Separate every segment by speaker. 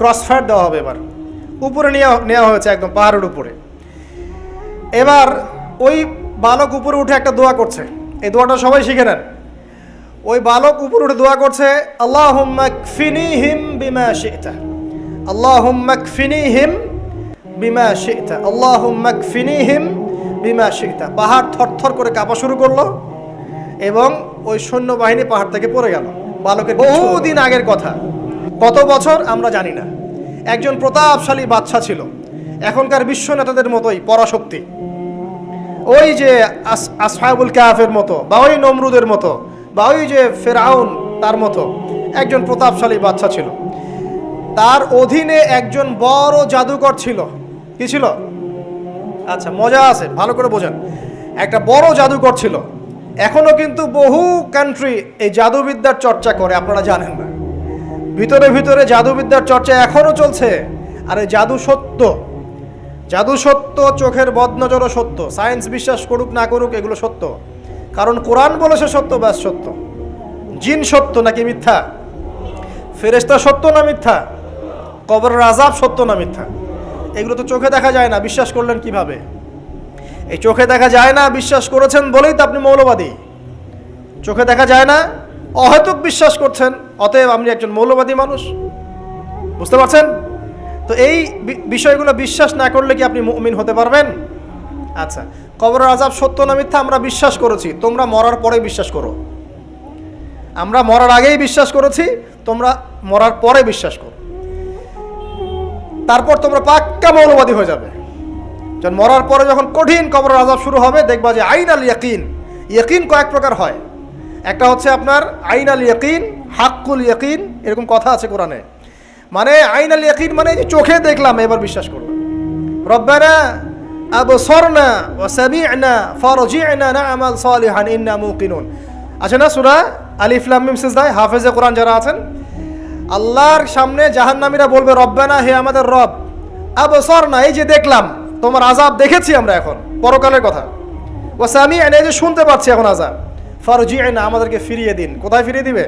Speaker 1: Crossfire দেওয়া হবে। এবার উপরে নেওয়া হয়েছে, একদম পাহাড়ের উপরে। এবার ওই বালক উপরে উঠে একটা দোয়া করছে, এই দোয়াটা সবাই শিখে নেন। ওই বালক উপরে উঠে দোয়া করছে, আল্লাহুম্মা কফিনিহিম বিমা শি'তা, আল্লাহুম্মা কফিনিহিম বিমা শি'তা, আল্লাহুম্মা কফিনিহিম বিমা শি'তা। পাহাড় থরথর করে কাঁপা শুরু করলো এবং ওই সৈন্যবাহিনী পাহাড় থেকে পড়ে গেল। বালকের বহুদিন আগের কথা, কত বছর আমরা জানি না। একজন প্রতাপশালী বাদশা ছিল, এখনকার বিশ্ব নেতাদের মতোই পরাশক্তি, ওই যে আসহাবুল কাহাফের মতো, বা ওই নমরুদের মতো, বা ওই যে ফেরাউন তার মতো একজন প্রতাপশালী বাদশা ছিল। তার অধীনে একজন বড় জাদুকর ছিল। কি ছিল? আচ্ছা, মজা আছে, ভালো করে বোঝেন। একটা বড় জাদুকর ছিল। এখনো কিন্তু বহু কান্ট্রি এই জাদুবিদ্যার চর্চা করে, আপনারা জানেন না। ভিতরে ভিতরে জাদুবিদ্যার চর্চা এখনো চলছে। আর এই জাদু সত্য, জাদু সত্য, চোখের বদনজরও সত্য। সায়েন্স বিশ্বাস করুক না করুক, এগুলো সত্য। কারণ কোরআন বলেছে সত্য, ব্যাস সত্য। জিন সত্য নাকি মিথ্যা? ফেরেশতা সত্য না মিথ্যা? কবরের আযাব সত্য না মিথ্যা? এগুলো তো চোখে দেখা যায় না, বিশ্বাস করলেন কিভাবে? এই চোখে দেখা যায় না বিশ্বাস করেছেন বলেই তো আপনি মৌলবাদী। চোখে দেখা যায় না, অহেতুক বিশ্বাস করছেন, অতএব আপনি একজন মৌলবাদী মানুষ। বুঝতে পারছেন? তো এই বিষয়গুলো বিশ্বাস না করলে কি আপনি মুমিন হতে পারবেন? আচ্ছা, কবরের আযাব সত্য না মিথ্যা আমরা বিশ্বাস করেছি, তোমরা মরার পরে বিশ্বাস করো। আমরা মরার আগেই বিশ্বাস করেছি, তোমরা মরার পরে বিশ্বাস করো। তারপর তোমরা পাক্কা মৌলবাদী হয়ে যাবে। যখন মরার পরে যখন কঠিন কবরের আযাব শুরু হবে, দেখবা যে আইন আল ইয়াকিন। ইয়াকিন কয়েক প্রকার হয়। একটা হচ্ছে আপনার আইন আল ইয়াকিন, হাক্কুল ইয়াকিন, এরকম কথা আছে কোরআনে। মানে আইন আল ইয়াকিন মানে যে চোখে দেখলাম এবার বিশ্বাস করলাম। রব্বানা আবসারনা ওয়া সামি'না ফারজি'না না'মাল সালিহান ইন্না মুকিনুন। আছে না সূরা আলিফ লাম মিম সিজদায় হাফেজে কোরআন যারা আছেন, আল্লাহর সামনে জাহান্নামীরা বলবে, রব্বানা, হে আমাদের রব, আবসারনা, এই যে দেখলাম, তোমার আযাব দেখেছি আমরা, এখন পরকালের কথা, ওয়া সামি'না, এই যে শুনতে পাচ্ছি এখন আযাব, ফারজি'না, আমাদেরকে ফিরিয়ে দিন। কোথায় ফিরিয়ে দিবে?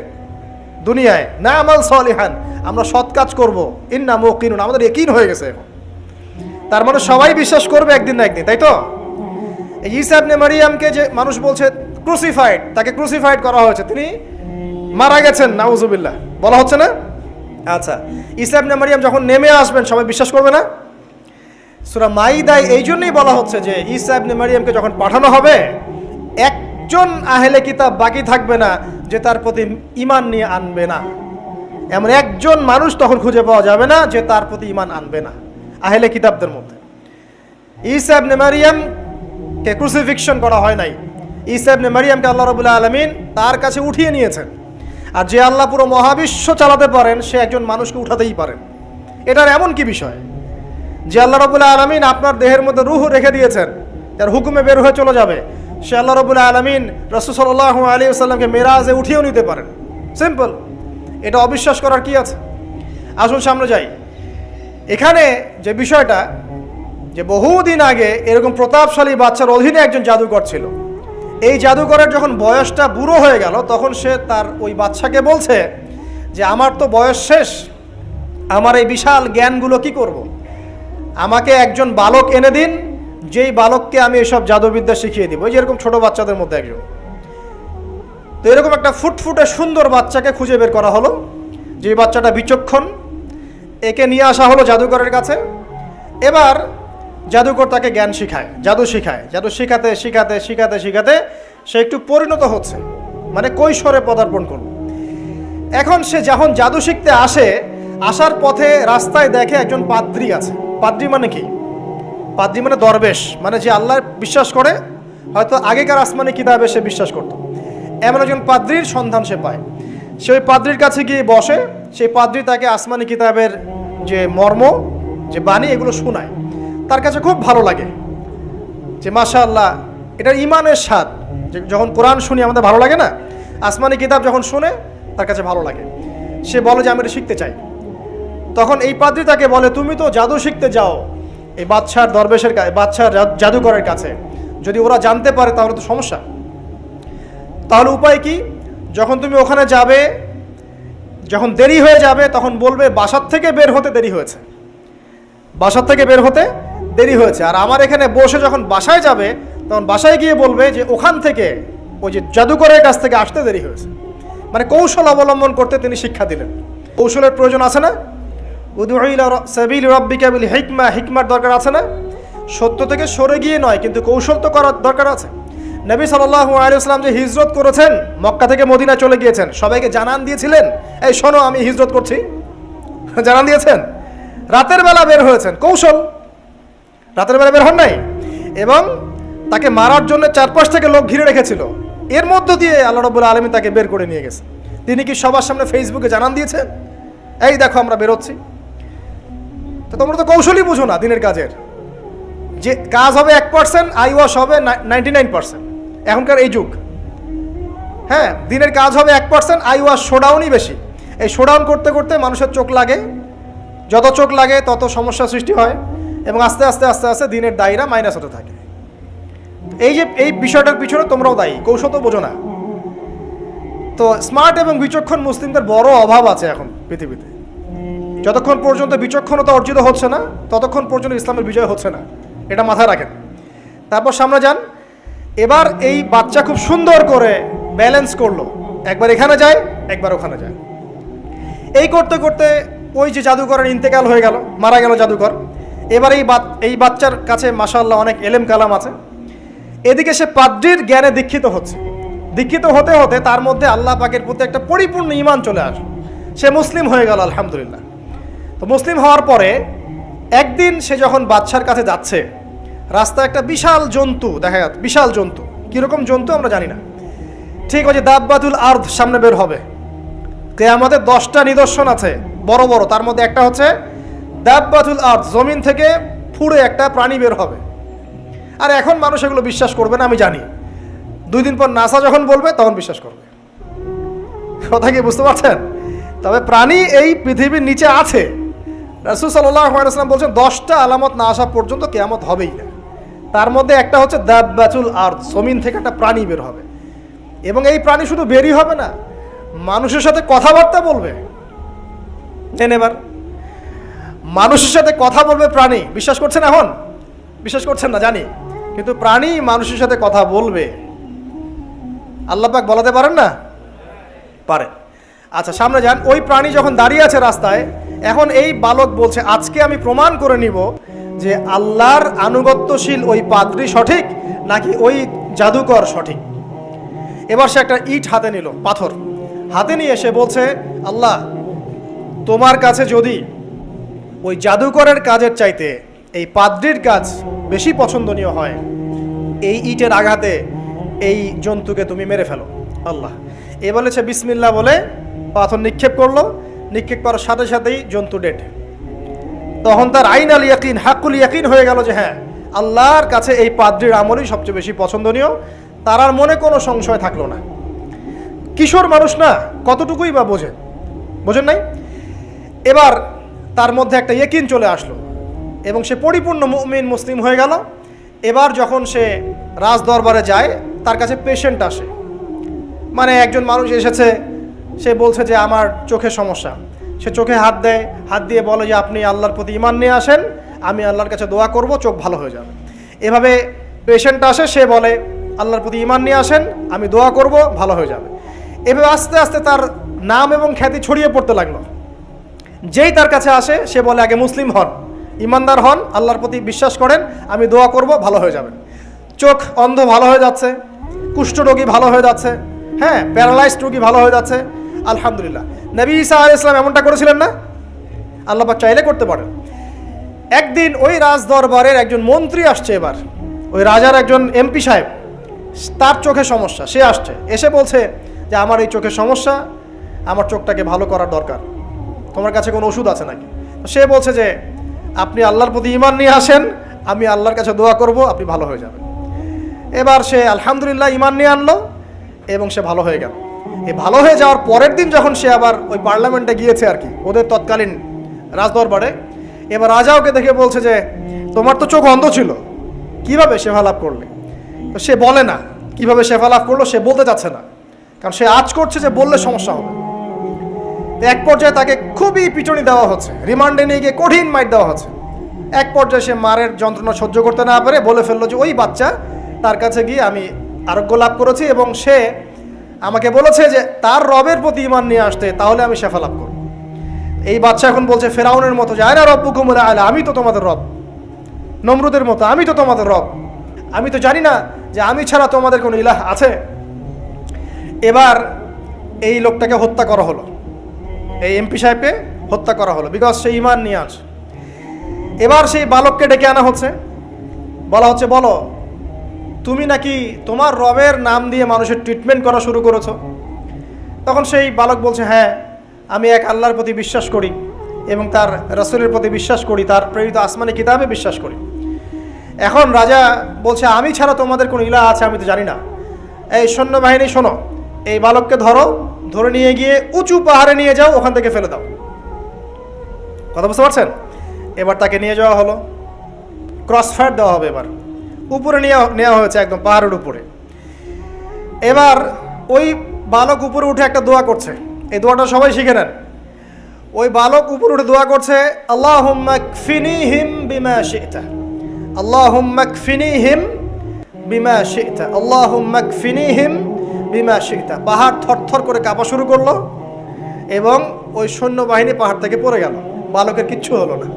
Speaker 1: দুনিয়ায়। না'মাল সালিহান, আমরা সৎ কাজ করব, ইন্না মুকিনুন, আমাদের ইয়াকিন হয়ে গেছে এখন। তার মানে সবাই বিশ্বাস করবে একদিন না একদিন, তাই তো? এই ঈসা ইবনে মারইয়ামকে যে মানুষ বলছে ক্রুসিফাইড, তাকে ক্রুসিফাইড করা হয়েছে, তিনি মারা গেছেন, নাউজুবিল্লাহ, বলা হচ্ছে না? আচ্ছা, ঈসা ইবনে মারইয়াম যখন নেমে আসবেন সবাই বিশ্বাস করবে না? সূরা মাইদায় এই জন্যই বলা হচ্ছে যে ঈসা ইবনে মারইয়ামকে যখন পাঠানো হবে, একজন আহলে কিতাব বাকি থাকবে না যে তার প্রতি ঈমান নিয়ে আনবে না। এমন একজন মানুষ তখন খুঁজে পাওয়া যাবে না যে তার প্রতি ঈমান আনবে না আহলে কিতাবদের মধ্যে। ঈসা ইবনে মারইয়ামকে ক্রুসিফিকশন করা হয় নাই। ঈসা ইবনে মারইয়ামকে আল্লাহ রাব্বুল আলামিন তার কাছে উঠিয়ে নিয়েছেন। আর যে আল্লাহ পুরো মহাবিশ্ব চালাতে পারেন, সে একজন মানুষকে উঠাতেই পারেন। এটার এমন কি বিষয় যে আল্লাহ রাব্বুল আলামিন আপনার দেহের মধ্যে রূহ রেখে দিয়েছেন, তার হুকুমে বের হয়ে চলে যাবে, সে আল্লাহ রাব্বুল আলামিন রাসূল সাল্লাল্লাহু আলাইহি ওয়াসাল্লামকে মেরাজে উঠিয়েও নিতে পারেন। সিম্পল, এটা অবিশ্বাস করার কি আছে? আসুন সামনে যাই। এখানে যে বিষয়টা, যে বহুদিন আগে এরকম প্রতাপশালী বাচ্চার অধীনে একজন জাদুকর ছিল। এই জাদুকরের যখন বয়সটা বুড়ো হয়ে গেল, তখন সে তার ওই বাচ্চাকে বলছে যে আমার তো বয়স শেষ, আমার এই বিশাল জ্ঞানগুলো কি করব? আমাকে একজন বালক এনে দিন, যেই বালককে আমি এসব জাদুবিদ্যা শিখিয়ে দিব। এই যেরকম ছোট বাচ্চাদের মধ্যে একজন। তো এরকম একটা ফুটফুটে সুন্দর বাচ্চাকে খুঁজে বের করা হলো, যে বাচ্চাটা বিচক্ষণ। একে নিয়ে আসা হলো জাদুকরের কাছে। এবার জাদুকর তাকে জ্ঞান শিখায়, জাদু শিখায়। জাদু শিখাতে শিখাতে শিখাতে শিখাতে সে একটু পরিণত হচ্ছে, মানে কৈশোরে পদার্পণ করল। এখন সে যখন জাদু শিখতে আসে, আসার পথে রাস্তায় দেখে একজন পাদ্রী আছে। পাদ্রী মানে কি? পাদ্রী মানে দরবেশ, মানে যে আল্লাহ বিশ্বাস করে, হয়তো আগেকার আসমানি কিতাবে সে বিশ্বাস করত। এমন একজন পাদ্রীর সন্ধান সে পায়। সে ওই পাদ্রীর কাছে গিয়ে বসে। সেই পাদ্রী তাকে আসমানি কিতাবের যে মর্ম, যে বাণী, এগুলো শোনায়। তার কাছে খুব ভালো লাগে যে মাশাআল্লাহ, এটার ইমানের স্বাদ। যখন কোরআন শুনি আমাদের ভালো লাগে না? আসমানি কিতাব যখন শুনে তার কাছে ভালো লাগে। সে বলে যে আমি এটা শিখতে চাই। তখন এই পাদ্রী তাকে বলে, তুমি তো জাদু শিখতে যাও এই বাদশার দরবেশের কাছে, বাদশার জাদুকরের কাছে, যদি ওরা জানতে পারে তাহলে তো সমস্যা। তাহলে উপায় কি? যখন তুমি ওখানে যাবে, যখন দেরি হয়ে যাবে তখন বলবে বাসার থেকে বের হতে দেরি হয়েছে, বাসার থেকে বের হতে দেরি হয়েছে। আর আমার এখানে বসে যখন বাসায় যাবে তখন বাসায় গিয়ে বলবে যে ওখান থেকে ওই যে জাদুকরের কাছ থেকে আসতে দেরি হয়েছে। মানে কৌশল অবলম্বন করতে তিনি শিক্ষা দিলেন। কৌশলের প্রয়োজন আছে না? উদউ ইলা সাবিলি রাব্বিকা বিল হিকমা, হিকমার দরকার আছে না? সত্য থেকে সরে গিয়ে নয়, কিন্তু কৌশল তো করার দরকার আছে। নবী সাল্লাল্লাহু আলাইহি ওয়াসাল্লাম যে হিজরত করেছেন, মক্কা থেকে মদিনা চলে গিয়েছেন, সবাইকে জানান দিয়েছিলেন, এই শোনো আমি হিজরত করছি, জানান দিয়েছেন। রাতের বেলা বের হয়েছেন, কৌশল, রাতের বেলা বের হন নাই। এবং তাকে মারার জন্য চারপাশ থেকে লোক ঘিরে রেখেছিল, এর মধ্য দিয়ে আল্লাহ রাব্বুল আলামিন তাকে বের করে নিয়ে গেছে। তিনি কি সবার সামনে ফেসবুকে জানান দিয়েছেন, এই দেখো আমরা বেরোচ্ছি? তো তোমরা তো কৌশলই বুঝো না দিনের কাজের, যে কাজ হবে 1%, আই ওয়াশ হবে 99%। এখনকার এই যুগ, হ্যাঁ, দিনের কাজ হবে 1%, আই ওয়াশ শোডাউনই বেশি। এই শোডাউন করতে করতে মানুষের চোখ লাগে, যত চোখ লাগে তত সমস্যা সৃষ্টি হয়, এবং আস্তে আস্তে আস্তে আস্তে দিনের দায়রা মাইনাস হতে থাকে। এই যে এই বিষয়টার পিছনে তোমরাও দায়ী, কৌশল তো বোঝো না। তো স্মার্ট এবং বিচক্ষণ মুসলিমদের বড় অভাব আছে এখন পৃথিবীতে। যতক্ষণ পর্যন্ত বিচক্ষণতা অর্জিত হচ্ছে না ততক্ষণ পর্যন্ত ইসলামের বিজয় হচ্ছে না, এটা মাথায় রাখেন। তারপর সামনে যান। এবার এই বাচ্চা খুব সুন্দর করে ব্যালেন্স করলো, একবার এখানে যায় একবার ওখানে যায়। এই করতে করতে ওই যে জাদুকরের ইন্তেকাল হয়ে গেল, মারা গেল জাদুকর। এবার এই বাচ্চার কাছে মাশাআল্লাহ অনেক এলেম কালাম আছে। এদিকে সে পাদ্রীর জ্ঞানে দীক্ষিত হচ্ছে। দীক্ষিত হতে হতে তার মধ্যে আল্লাহ পাকের প্রতি একটা পরিপূর্ণ ঈমান চলে আসে, সে মুসলিম হয়ে গেল আলহামদুলিল্লাহ। তো মুসলিম হওয়ার পরে একদিন সে যখন বাদশার কাছে যাচ্ছে, রাস্তায় একটা বিশাল জন্তু দেখা যাচ্ছে। বিশাল জন্তু, কীরকম জন্তু আমরা জানি না। ঠিক ওই যে দাব্বাতুল আরদ সামনে বের হবে, কিয়ামতের 10টা নিদর্শন আছে বড় বড়, তার মধ্যে একটা হচ্ছে দাব্বাতুল আরদ, জমিন থেকে ফুড়ে একটা প্রাণী বের হবে। আর এখন মানুষ এগুলো বিশ্বাস করবে না আমি জানি, 2 দিন পর নাসা যখন বলবে তখন বিশ্বাস করবে। কথা কি বুঝতে পারছেন? তবে প্রাণী এই পৃথিবীর নিচে আছে। রাসূল সাল্লাল্লাহু আলাইহি ওয়াসাল্লাম বলছেন 10টা আলামত না আসা পর্যন্ত কিয়ামত হবেই না। তার মধ্যে একটা হচ্ছে দাব্বাতুল আরদ, জমিন থেকে একটা প্রাণী বের হবে। এবং এই প্রাণী শুধু বেরই হবে না, মানুষের সাথে কথাবার্তা বলবে। এবার মানুষের সাথে কথা বলবে প্রাণী। বিশ্বাস করছেন? এখন বিশ্বাস করছেন না জানি, কিন্তু প্রাণী মানুষের সাথে কথা বলবে। আল্লাহ পাক বলাতে পারেন না? পারে। আচ্ছা সামনে যান। ওই প্রাণী যখন দাঁড়িয়ে আছে রাস্তায়, এখন এই বালক বলছে আজকে আমি প্রমাণ করে নিব যে আল্লাহর আনুগত্যশীল ওই পাদ্রী সঠিক নাকি ওই জাদুকর সঠিক। এবার সে একটা ইট হাতে নিল, পাথর হাতে নিয়ে সে বলছে, আল্লাহ তোমার কাছে যদি ওই জাদুকরের কাজের চাইতে এই পাদ্রীর কাজ বেশি পছন্দনীয় হয়, এই ইটের আঘাতে এই জন্তুকে তুমি মেরে ফেলো আল্লাহ। এ বলেছে বিসমিল্লাহ বলে পাথর নিক্ষেপ করলো। নিক্ষেপ করার সাথে সাথেই জন্তু ডেড। তখন তার আইন আল ইয়াকিন, হাক্কুল ইয়াকিন হয়ে গেল যে হ্যাঁ, আল্লাহর কাছে এই পাদ্রীর আমলই সবচেয়ে বেশি পছন্দনীয়। তার আর মনে কোনো সংশয় থাকলো না। কিশোর মানুষ না, কতটুকুই বা বোঝেন নাই? এবার তার মধ্যে একটা ইয়াকিন চলে আসলো এবং সে পরিপূর্ণ মুমিন মুসলিম হয়ে গেল। এবার যখন সে রাজ দরবারে যায়, তার কাছে পেশেন্ট আসে। মানে একজন মানুষ এসেছে, সে বলছে যে আমার চোখের সমস্যা। সে চোখে হাত দেয়, হাত দিয়ে বলে যে আপনি আল্লাহর প্রতি ঈমান নিয়ে আসেন, আমি আল্লাহর কাছে দোয়া করব, চোখ ভালো হয়ে যাবে। এভাবে পেশেন্ট আসে, সে বলে আল্লাহর প্রতি ঈমান নিয়ে আসেন, আমি দোয়া করব, ভালো হয়ে যাবে। এভাবে আস্তে আস্তে তার নাম এবং খ্যাতি ছড়িয়ে পড়তে লাগলো। যেই তার কাছে আসে সে বলে আগে মুসলিম হন, ইমানদার হন, আল্লাহর প্রতি বিশ্বাস করেন, আমি দোয়া করব, ভালো হয়ে যাবেন। চোখ অন্ধ ভালো হয়ে যাচ্ছে, কুষ্ঠরোগী ভালো হয়ে যাচ্ছে, হ্যাঁ, প্যারালাইজড রোগী ভালো হয়ে যাচ্ছে আলহামদুলিল্লাহ। নবী ঈসা আলাইহিস সালাম এমনটা করেছিলেন না? আল্লাহ পাক চাইলে করতে পারেন। একদিন ওই রাজ দরবারের একজন মন্ত্রী আসছে। এবার ওই রাজার একজন এমপি সাহেব, তার চোখে সমস্যা, সে আসছে, এসে বলছে যে আমার এই চোখের সমস্যা, আমার চোখটাকে ভালো করার দরকার, তোমার কাছে কোনো ওষুধ আছে নাকি? সে বলছে যে আপনি আল্লাহর প্রতি ঈমান নিয়ে আসেন, আমি আল্লাহর কাছে দোয়া করব, আপনি ভালো হয়ে যাবেন। এবার সে আলহামদুলিল্লাহ ঈমান নিয়ে আনলো এবং সে ভালো হয়ে গেল। এই ভালো হয়ে যাওয়ার পরের দিন যখন সে আবার ওই পার্লামেন্টে গিয়েছে আর কি, ওদের তৎকালীন রাজদরবারে, এবার রাজা ওকে দেখে বলছে যে তোমার তো চোখ অন্ধ ছিল, কিভাবে শেফা লাভ করলে? তো সে বলে না কিভাবে শেফা লাভ করলো, সে বলতে চাচ্ছে না, কারণ সে আজ করছে যে বললে সমস্যা হবে। এক পর্যায়ে তাকে খুবই পিটুনি দেওয়া হচ্ছে, রিমান্ডে নিয়ে গিয়ে কঠিন মাইর দেওয়া হচ্ছে। এক পর্যায়ে সে মারের যন্ত্রণা সহ্য করতে না পারে বলে ফেললো যে ওই বাচ্চা, তার কাছে গিয়ে আমি আরোগ্য লাভ করেছি এবং সে আমাকে বলেছে যে তার রবের প্রতি ঈমান নিয়ে আসতে, তাহলে আমি শেফা লাভ করব। এই বাচ্চা এখন বলছে ফেরাউনের মতো যে আয়না রব্বুকুমুল আ'লা, আমি তো তোমাদের রব। নমরুদের মতো আমি তো তোমাদের রব, আমি তো জানি না যে আমি ছাড়া তোমাদের কোনো ইলাহ আছে। এবার এই লোকটাকে হত্যা করা হলো, এই এমপি সাহেবকে হত্যা করা হলো, বিকজ সে ঈমান নিয়ে আসে। এবার সেই বালককে ডেকে আনা হচ্ছে, বলা হচ্ছে বলো তুমি নাকি তোমার রবের নাম দিয়ে মানুষের ট্রিটমেন্ট করা শুরু করেছো। তখন সেই বালক বলছে হ্যাঁ, আমি এক আল্লাহর প্রতি বিশ্বাস করি এবং তার রাসূলের প্রতি বিশ্বাস করি, তার প্রেরিত আসমানি কিতাবে বিশ্বাস করি। এখন রাজা বলছে আমি ছাড়া তোমাদের কোনো ইলাহ আছে আমি তো জানি না। এই সৈন্যবাহিনী শোনো, এই বালককে ধরো, ধরে নিয়ে গিয়ে উঁচু পাহাড়ে নিয়ে যাও, ওখান থেকে ফেলে দাও। কথা বুঝতে পারছেন? এবার তাকে নিয়ে যাওয়া হলো, ক্রস ফায়ার দেওয়া হবে, এবার উপরে নেওয়া হয়েছে, একদম পাহাড়ের উপরে। এবার ওই বালক উপরে উঠে একটা দোয়া করছে, এই দোয়াটা সবাই শিখে নেন। ওই বালক উপরে উঠে দোয়া করছে আল্লাহুম্মা কফিনিহিম বিমা শি'তা, আল্লাহুম্মা কফিনিহিম বিমা শি'তা, আল্লাহুম্মা কফিনিহিম বিমা শি'তা। পাহাড় থরথর করে কাঁপা শুরু করলো এবং ওই সৈন্যবাহিনী পাহাড় থেকে পড়ে গেল, বালকের কিচ্ছু হলো না।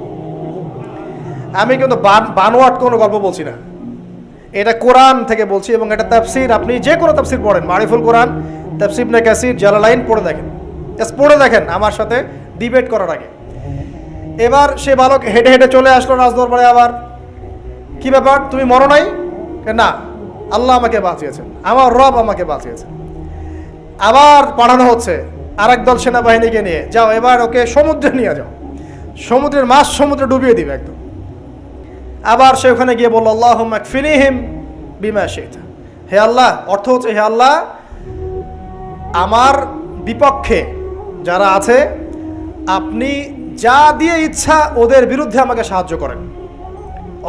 Speaker 1: আমি কিন্তু বানোয়াট কোনো গল্প বলছি না, এটা কোরআন থেকে বলছি এবং এটা তাফসীর। আপনি যে কোনো তাফসীর পড়েন, মারিফুল কোরআন, তাফসীর ইবনে কাসির, জালালাইন পড়ে দেখেন, জাস্ট পড়ে দেখেন আমার সাথে ডিবেট করার আগে। এবার সে বালক হেঁটে হেঁটে চলে আসলো রাজদরবারে। আবার কি ব্যাপার, তুমি মরো নাই? না, আল্লাহ আমাকে বাঁচিয়েছেন, আমার রব আমাকে বাঁচিয়েছেন। আবার পাঠানো হচ্ছে আরেক দল সেনাবাহিনীকে নিয়ে, যাও এবার ওকে সমুদ্রে নিয়ে যাও, সমুদ্রের মাছ সমুদ্রে ডুবিয়ে দিবে একদম। আবার সে ওখানে গিয়ে বলল আল্লাহুম্মা কফিনিহিম বিমা শি'তা, হে আল্লাহ, অর্থ হচ্ছে হে আল্লাহ আমার বিপক্ষে যারা আছে আপনি যা দিয়ে ইচ্ছা ওদের বিরুদ্ধে আমাকে সাহায্য করেন।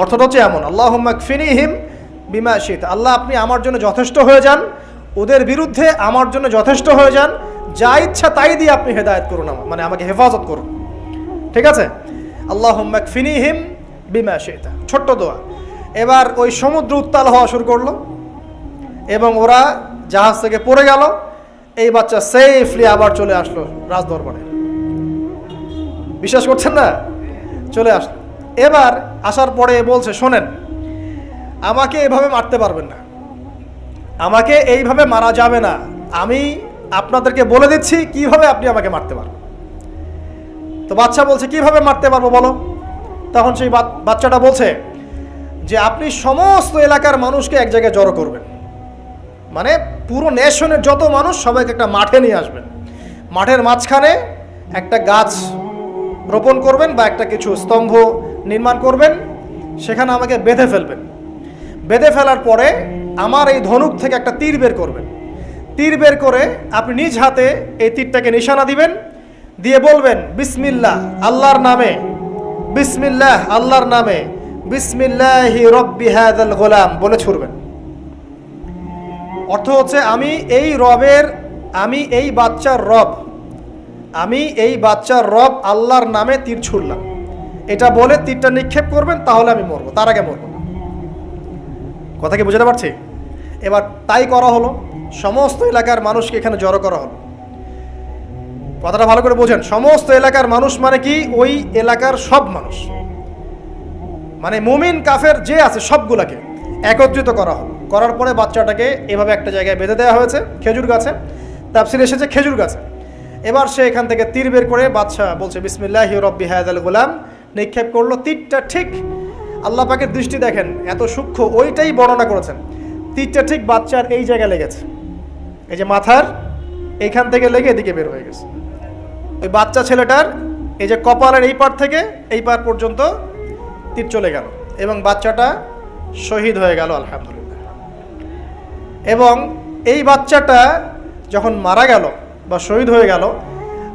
Speaker 1: অর্থটা হচ্ছে এমন, আল্লাহুম্মা কফিনিহিম বিমা শি'তা, আল্লাহ আপনি আমার জন্য যথেষ্ট হয়ে যান, ওদের বিরুদ্ধে আমার জন্য যথেষ্ট হয়ে যান, যা ইচ্ছা তাই দিয়ে আপনি হেদায়েত করুন, মানে আমাকে হেফাজত করুন। ঠিক আছে, আল্লাহুম্মা কফিনিহিম বিমা শি'তা, ছোট্ট দোয়া। এবার ওই সমুদ্র উত্তাল হওয়া শুরু করলো এবং ওরা জাহাজ থেকে পড়ে গেল। এই বাচ্চা সেফলি আবার চলে আসলো রাজদরবারে। বিশ্বাস করছেন না? চলে আসলো। এবার আসার পরে বলছে শোনেন, আমাকে এভাবে মারতে পারবেন না, আমাকে এইভাবে মারা যাবে না, আমি আপনাদেরকে বলে দিচ্ছি কিভাবে আপনি আমাকে মারতে পারবেন। তো বাচ্চা বলছে কিভাবে মারতে পারবো বলো। তখন সেই বাচ্চাটা বলছে যে আপনি সমস্ত এলাকার মানুষকে এক জায়গায় জড়ো করবেন, মানে পুরো নেশনের যত মানুষ সবাইকে একটা মাঠে নিয়ে আসবেন, মাঠের মাঝখানে একটা গাছ রোপণ করবেন বা একটা কিছু স্তম্ভ নির্মাণ করবেন, সেখানে আমাকে বেঁধে ফেলবেন। বেঁধে ফেলার পরে আমার এই ধনুক থেকে একটা তীর বের করবেন, তীর বের করে আপনি নিজ হাতে এই তীরটাকে নিশানা দিবেন, দিয়ে বলবেন বিসমিল্লাহ আল্লাহর নামে, বিসমিল্লাহ আল্লাহর নামে, বিসমিল্লাহি রব্বি হাযাল গোলাম বলে ছুড়বেন। অর্থ হচ্ছে আমি এই রবের, আমি এই বাচ্চার রব, আমি এই বাচ্চার রব আল্লাহর নামে তীর ছুড়লাম, এটা বলে তীরটা নিক্ষেপ করবেন, তাহলে আমি মরবো, তার আগে মরবো না। কথা কি বুঝতে পারছি? এবার তাই করা হলো, সমস্ত এলাকার মানুষকে এখানে জড়ো করা হলো। কথাটা ভালো করে বোঝেন, সমস্ত এলাকার মানুষ মানে কি ওই এলাকার সব মানুষ, মানে মুমিন কাফের যে আছে সবগুলাকে একত্রিত করা হলো। করার পরে বাচ্চাটাকে এভাবে একটা জায়গায় বেঁধে দেওয়া হয়েছে, খেজুর গাছে, তাফসীরে এসেছে খেজুর গাছে। এবার সে এখান থেকে তীর বের করে বাচ্চা বলছে বিসমিল্লাহি রব্বি হাযাল গোলাম, নিক্ষেপ করলো। তীরটা ঠিক, আল্লাহ পাকের দৃষ্টি দেখেন এত সূক্ষ্ম, ওইটাই বর্ণনা করেছেন। তীরটা ঠিক বাচ্চার এই জায়গায় লেগেছে, এই যে মাথার এইখান থেকে লেগে এদিকে বের হয়ে গেছে। ওই বাচ্চা ছেলেটার এই যে কপালের এই পার থেকে এই পার পর্যন্ত তীর চলে গেল এবং বাচ্চাটা শহীদ হয়ে গেল আলহামদুলিল্লাহ। এবং এই বাচ্চাটা যখন মারা গেল বা শহীদ হয়ে গেল,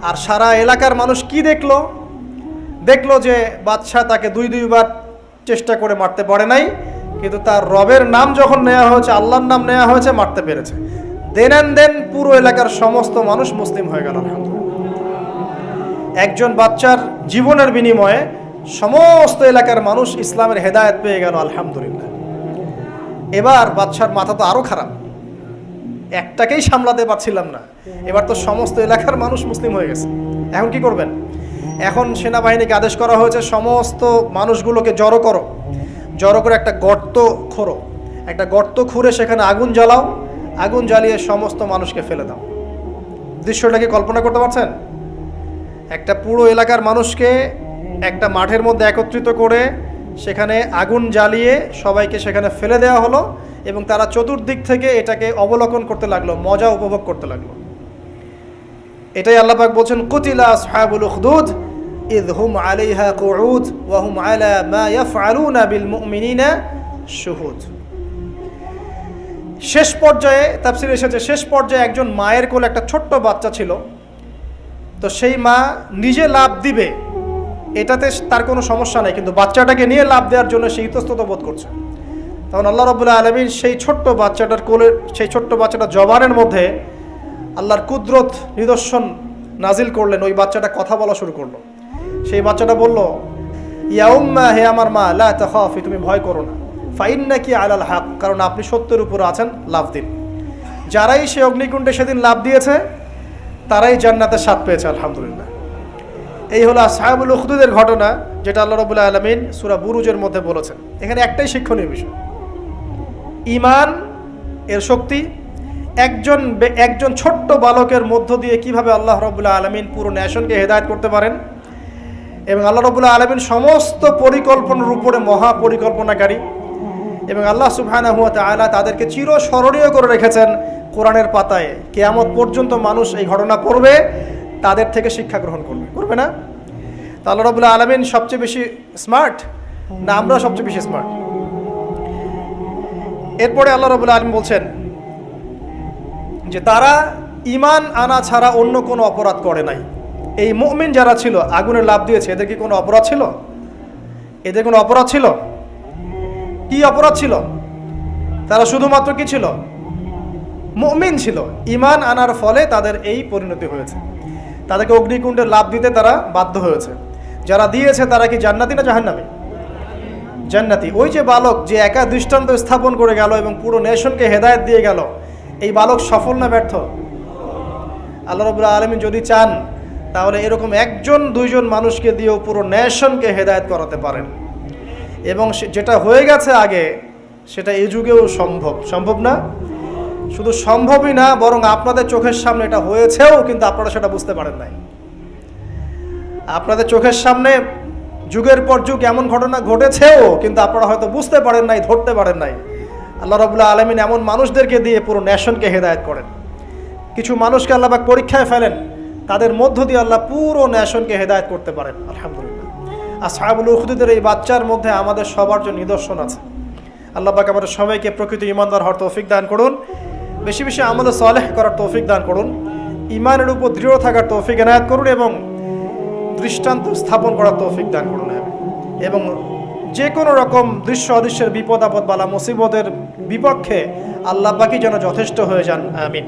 Speaker 1: আর সারা এলাকার মানুষ কি দেখলো? দেখলো যে বাচ্চা তাকে দুইবার চেষ্টা করে মারতে পারে নাই, কিন্তু তার রবের নাম যখন নেওয়া হয়েছে, আল্লাহর নাম নেওয়া হয়েছে, মারতে পেরেছে। দেন পুরো এলাকার সমস্ত মানুষ মুসলিম হয়ে গেল আলহামদুলিল্লাহ। একজন বাচ্চার জীবনের বিনিময়ে সমস্ত এলাকার মানুষ ইসলামের হেদায়েত পেয়ে গেল, আলহামদুলিল্লাহ। এবার বাচ্চার মাথা তো আরো খারাপ, একটাকেই সামলাতে পারছিলাম না, এবার তো সমস্ত এলাকার মানুষ মুসলিম হয়ে গেছে। এখন কি করবেন? এখন সেনাবাহিনীকে আদেশ করা হয়েছে সমস্ত মানুষগুলোকে জড়ো করো, জড়ো করে একটা গর্ত খোঁড়ো, একটা গর্ত খুঁড়ে সেখানে আগুন জ্বালাও, আগুন জ্বালিয়ে সমস্ত মানুষকে ফেলে দাও। দৃশ্যটাকে কল্পনা করতে পারছেন? একটা পুরো এলাকার মানুষকে একটা মাঠের মধ্যে একত্রিত করে সেখানে আগুন জ্বালিয়ে সবাইকে সেখানে ফেলে দেওয়া হলো এবং তারা চতুর্দিক থেকে এটাকে অবলোকন করতে লাগলো, মজা উপভোগ করতে লাগলো। এটাই আল্লাহ পাক বলছেন, কুতিলা আসহাবুল উখদুদ ইয হুম আলাইহা কুউদ ওয়া হুম আলা মা ইয়াফআলুনা বিল মুমিনিনা শুহুদ। শেষ পর্যায়ে তাফসীরে এসেছে, শেষ পর্যায়ে একজন মায়ের কোলে একটা ছোট্ট বাচ্চা ছিল। তো সেই মা নিজে লাভ দিবে এটাতে তার কোনো সমস্যা নেই, কিন্তু বাচ্চাটাকে নিয়ে লাভ দেওয়ার জন্য সে ইতস্তত বোধ করছে। তখন আল্লাহ রাব্বুল আলামিন সেই ছোট্ট বাচ্চাটার কোলে, সেই ছোট্ট বাচ্চাটা জবানের মধ্যে আল্লাহর কুদরত নিদর্শন নাজিল করলেন। ওই বাচ্চাটা কথা বলা শুরু করলো। সেই বাচ্চাটা বলল, ইয়া উম্মা, হে আমার মা, লা তাখাফি, তুমি ভয় করো না, ফাইন্নাকি আলাল হক, কারণ আপনি সত্যের উপর আছেন, লাভ দিন। যারাই সে অগ্নিকুণ্ডে সেদিন লাভ দিয়েছে তারাই জান্নাতের স্বাদ পেয়েছে, আলহামদুলিল্লাহ। এই হলো আসহাবুল উখদুদের ঘটনা, যেটা আল্লাহ রাব্বুল আলামিন সূরা বুরুজের মধ্যে বলেছেন। এখানে একটাই শিক্ষণীয় বিষয়, ঈমান এর শক্তি, একজন ছোট্ট বালকের মধ্য দিয়ে কিভাবে আল্লাহ রাব্বুল আলামিন পুরো নেশনকে হেদায়েত করতে পারেন, এবং আল্লাহ রাব্বুল আলামিন সমস্ত পরিকল্পনার উপরে মহা পরিকল্পনাকারী, এবং আল্লাহ সুবহানাহু ওয়া তাআলা তাদেরকে চিরস্মরণীয় করে রেখেছেন কোরআনের পাতায়। কিয়ামত পর্যন্ত মানুষ এই ঘটনা পড়বে, তাদের থেকে শিক্ষা গ্রহণ করবে না? তা আল্লাহ রাব্বুল আলামিন সবচেয়ে বেশি স্মার্ট না আমরা সবচেয়ে বেশি স্মার্ট? এরপরে আল্লাহ রাব্বুল আলামিন বলছেন যে তারা ঈমান আনা ছাড়া অন্য কোনো অপরাধ করে নাই। এই মুমিন যারা ছিল, আগুনে লাফ দিয়েছে, এদের কি কোনো অপরাধ ছিল? এদের কোনো অপরাধ ছিল? কি অপরাধ ছিল? তারা শুধুমাত্র কি ছিল? মুমিন ছিল। ঈমান আনার ফলে তাদের এই পরিণতি হয়েছে, তাদেরকে অগ্নিকুণ্ডে লাফ দিতে তারা বাধ্য হয়েছে। যারা দিয়েছে তারা কি জান্নাতি না জাহান্নামী? জান্নাতি। ওই যে বালক যে একা দৃষ্টান্ত স্থাপন করে গেল এবং পুরো নেশনকে হেদায়েত দিয়ে গেল, এই বালক সফল না ব্যর্থ? আল্লাহ রাব্বুল আলামিন যদি চান তাহলে এরকম একজন দুইজন মানুষকে দিয়েও পুরো নেশনকে হেদায়েত করাতে পারেন, এবং যেটা হয়ে গেছে আগে সেটা এই যুগেও সম্ভব না? শুধু সম্ভবই না, বরং আপনাদের চোখের সামনে এটা হয়েছেও, কিন্তু আপনারা সেটা বুঝতে পারেন নাই। আপনাদের চোখের সামনে যুগের পর যুগ এমন ঘটনা ঘটেছেও, কিন্তু আপনারা হয়তো বুঝতে পারেন নাই, ধরতে পারেন নাই। আল্লাহ রাব্বুল আলামিন এমন মানুষদেরকে দিয়ে পুরো নেশনকে হেদায়েত করেন। কিছু মানুষকে আল্লাহ পাক পরীক্ষায় ফেলেন, তাদের মধ্য দিয়ে আল্লাহ পুরো নেশনকে হেদায়েত করতে পারেন, আলহামদুলিল্লাহ। আসহাবুল উখদুদের এই বাচ্চার মধ্যে আমাদের সবার জন্য নিদর্শন আছে। আল্লাহ পাক আমাদের সবাইকে প্রকৃত ঈমানদার হওয়ার তৌফিক দান করুন, বেশি বেশি আমলে সালেহ করার তৌফিক দান করুন, ঈমানের উপর দৃঢ় থাকার তৌফিক এনায়েত করুন, এবং দৃষ্টান্ত স্থাপন করার তৌফিক দান করুন, এবং যে কোনো রকম দৃশ্য অদৃশ্যের বিপদ আপদ বালা মুসিবতের বিপক্ষে আল্লাহ পাকই যেন যথেষ্ট হয়ে যান, আমিন।